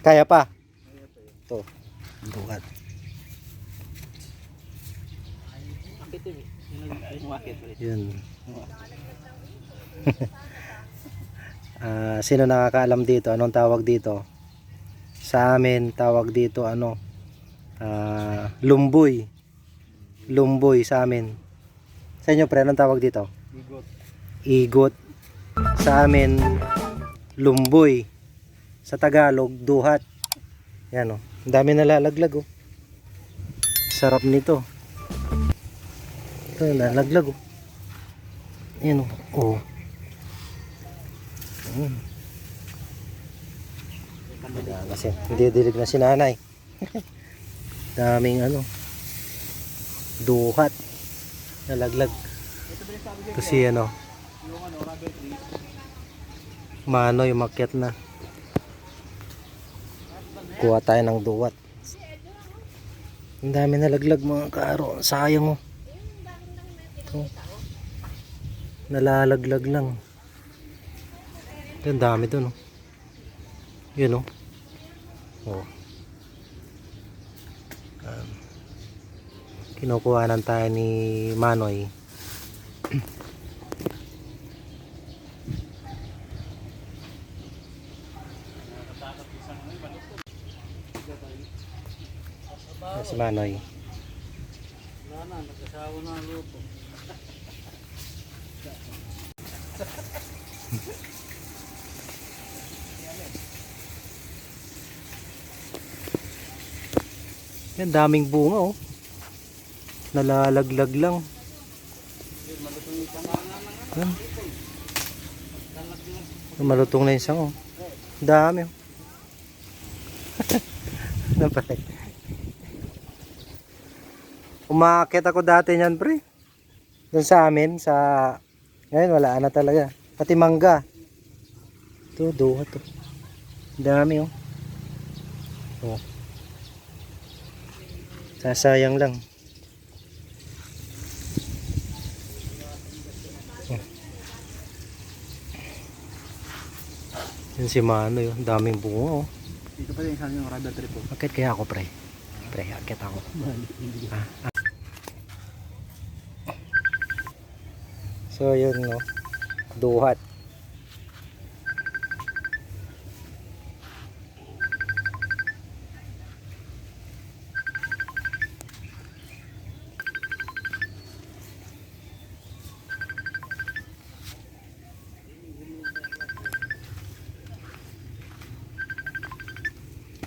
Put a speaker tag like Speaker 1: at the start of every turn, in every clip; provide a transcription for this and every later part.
Speaker 1: Kaya pa. Ito. Duhat. Yun. Sino nakakaalam dito? Anong tawag dito? Sa amin, tawag dito ano? Lumboy. Lumboy sa amin. Sa inyo, pre, anong tawag dito?
Speaker 2: Igot.
Speaker 1: Igot. Sa amin, lumboy. Sa Tagalog, duhat. Yan o. Ang dami nalalaglag o. Sarap nito. Ito, nalalaglag o. Yan o. Oh. Kasi hindi dilig na si nanay. Daming ano. Duhat. Nalaglag. Ito si ano. Manoy, umakyat na. Kuha tayo ng duwat. Ang dami nalaglag mga kaaro. Sayang oh. Ito. Nalalaglag lang. Ito, ang dami dun oh. Yun oh. Oh. Kinukuhanan tayo ni Manoy. Si Manoy.
Speaker 2: Nagkasawa na ang lupo.
Speaker 1: Yan, daming bunga oh. Nalalaglag lang. Yan. Malutong na yung isang oh. Dami oh. Napatay. Umaakit ako dati niyan pre. Doon sa amin sa ngayon wala na talaga. Pati mangga. Ito duhat to. Dami oh. Oh. Sasayang lang. Oh. Yan si Manoy oh. Daming bunga oh.
Speaker 2: Dito pa rin sa yung radar trip po.
Speaker 1: Akit kaya ako pre. Pre, akit ako. So yun no. Duhat.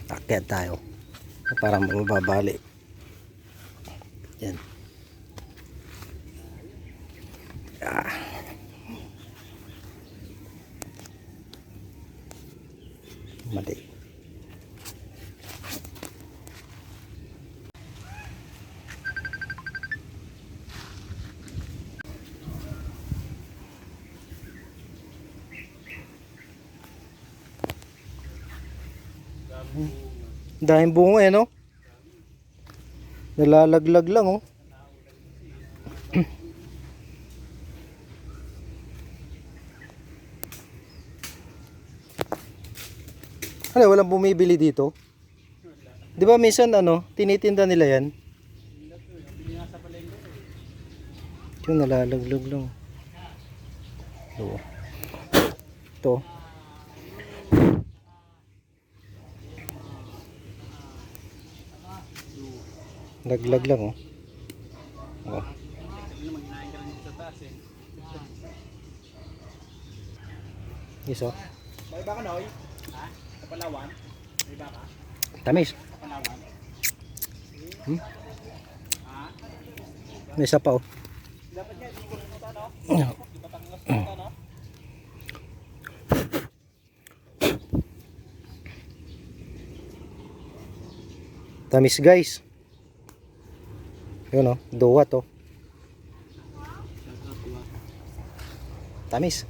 Speaker 1: Akit tayo. Para mababali. Yan. Ah. Mali. Dahil bunga eh no? Nalalaglag lang oh. Ano, walang bumibili dito? Di ba minsan ano, tinitinda nila yan? Yung nalalaglag lang. Ito. Ito. Laglag lang oh. Oh. Yes oh.
Speaker 2: May baka Noy? Ha? Kapalawan? May baka?
Speaker 1: Tamis.
Speaker 2: Kapalawan?
Speaker 1: Hmm? May isa pa oh.
Speaker 2: Dapat nga, hindi ko pumunta no? Di ba Tangas pumunta no?
Speaker 1: Tamis guys. Yun oh, duwat oh. Tamis.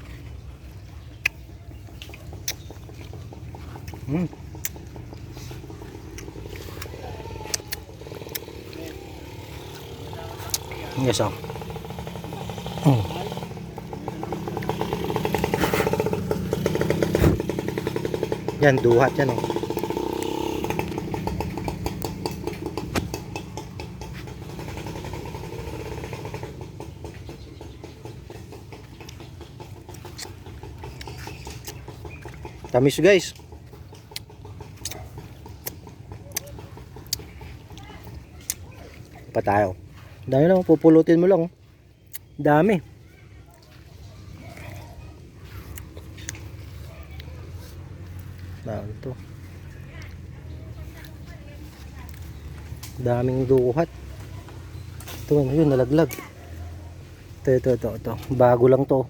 Speaker 1: Yes oh. Yan, duhat yan oh. Tamis guys. Pa tayo. Dami lang, pupulutin mo lang. Dami. Dami to. Daming duhat. Ito, yun, nalaglag. Ito. Bago lang to.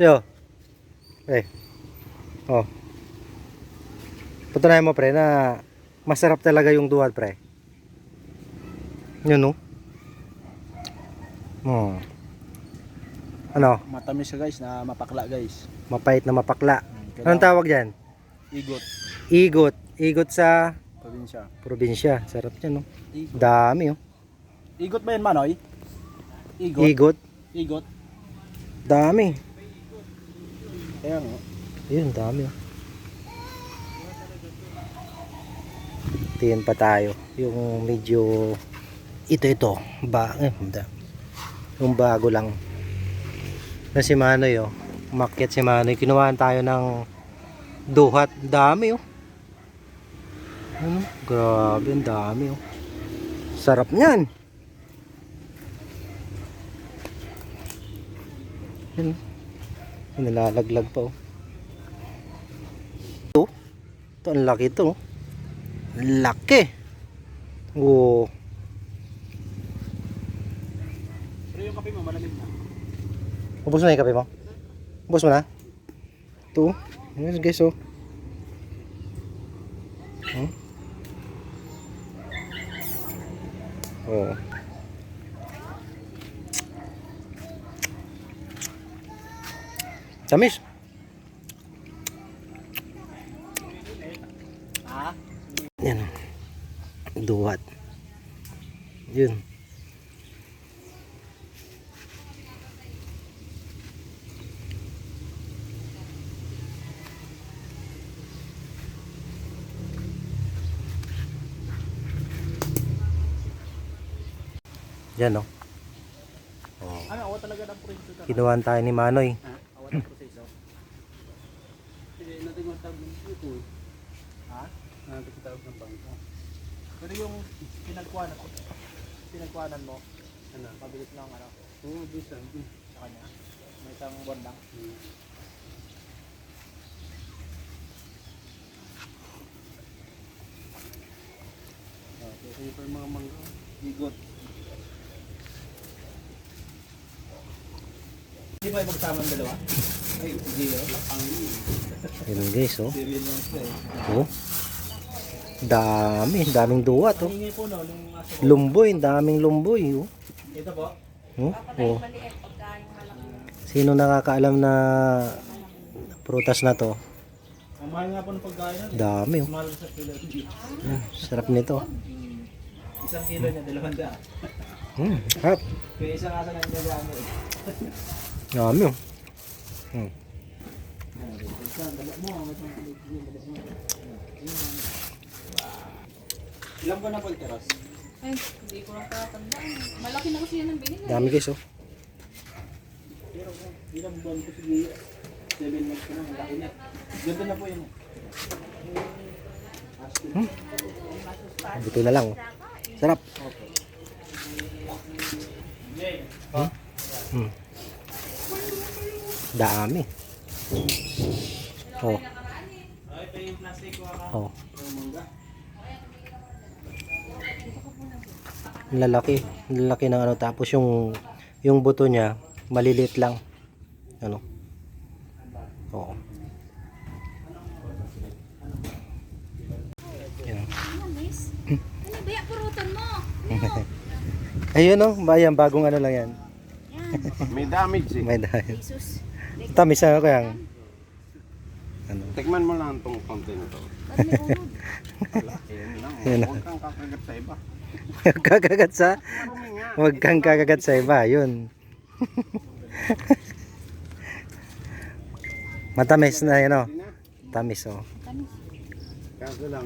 Speaker 1: Yo. Oh. Patunayan mo pre na masarap talaga yung duhat pre. Yun no. Ano?
Speaker 2: Matamis siya guys, na mapakla guys.
Speaker 1: Mapait na mapakla.
Speaker 2: Kailangan-
Speaker 1: Anong tawag diyan?
Speaker 2: Igot.
Speaker 1: Igot. Igot sa
Speaker 2: Probinsya.
Speaker 1: probinsya. Sarap niyan no.
Speaker 2: Igot.
Speaker 1: Dami oh.
Speaker 2: Igot ba yun, Manoy? Igot.
Speaker 1: Igot.
Speaker 2: Igot.
Speaker 1: Dami.
Speaker 2: Kaya nga.
Speaker 1: Yun, dami oh. Tingin pa tayo. Yung medyo ito. Yung bago lang. Na si Manoy oh. Umakyat si Manoy. Kinuhaan tayo ng duhat. Dami oh. Ano? Grabe, ang dami oh. Sarap niyan. Yan. Nilalaglag pa oh. Ito ang laki ito. Laki. Oh.
Speaker 2: Pero yung kape mo, malamig na.
Speaker 1: Ubos mo na yung kape mo? Ubos mo na? Ito. Yes, guys oh. Oh. Tamis.
Speaker 2: Ha?
Speaker 1: Yan. Duhat. Yun. Yan no.
Speaker 2: Ano, awa talaga ng proseso ka.
Speaker 1: Kinuhaan tayo ni Manoy.
Speaker 2: Ha? Awa ng proseso. Hindi, natin yung tawag ng ito. Ha? Natin yung tawag ng bangka. Pero yung pinagkuhanan mo, ano, mabilis lang ano. Oo, mabilis lang. Sa kanya. May isang buwan lang. Okay, so yung mga mangga. Bigot. Hindi ba yung magsama ang dalawa? Ay, hindi yun.
Speaker 1: Yun guys oh.
Speaker 2: Serial lang sila eh.
Speaker 1: Oh. Daming duhat oh.
Speaker 2: Hingi po no, nung aso ko.
Speaker 1: Lumboy, daming lumboy oh.
Speaker 2: Ito po.
Speaker 1: Oh. Sino nakakaalam na prutas na to?
Speaker 2: Ang mahal nga po ng pagkain nun.
Speaker 1: Dami oh.
Speaker 2: Mahal sa kilo.
Speaker 1: Sarap nito.
Speaker 2: Isang kilo niya, 200.
Speaker 1: Sarap.
Speaker 2: Kaya isang asa lang niya gano eh.
Speaker 1: Dami oh.
Speaker 2: Ilang ba na pagteras?
Speaker 3: Ay, hindi ko lang tatandaan. Malaki na kasi yan ang binigay.
Speaker 1: Dami guys oh.
Speaker 2: Pero ilang buwan ko sige. 7 months ko na, malaki na. Ganda na po yun.
Speaker 1: Buto na lang oh. Sarap. Dami. Oh.
Speaker 2: Ay, ito yung plastic ko ako.
Speaker 1: Oh.
Speaker 2: Yung mangga.
Speaker 1: Lalaki. Lalaki ng ano tapos yung buto niya maliliit lang. Ano? Oo. Yan.
Speaker 3: Ano, miss? Ano ba yung purutan mo?
Speaker 1: Ayun oh, bayan bagong ano lang yan.
Speaker 4: May damage eh.
Speaker 1: May dahil.
Speaker 3: Jesus.
Speaker 1: Tamis na ako yan. Ano?
Speaker 4: Tikman mo lang itong konti na to.
Speaker 3: Ba't may urod?
Speaker 4: Yan lang.
Speaker 1: Yan.
Speaker 4: Huwag kang kakagat sa iba.
Speaker 1: Kakagat sa
Speaker 4: Marumi nga.
Speaker 1: Huwag kang kakagat sa iba, yun. Matamis na yun oh.
Speaker 4: Hindi na.
Speaker 1: Tamis oh.
Speaker 3: Tamis.
Speaker 4: Kaso lang.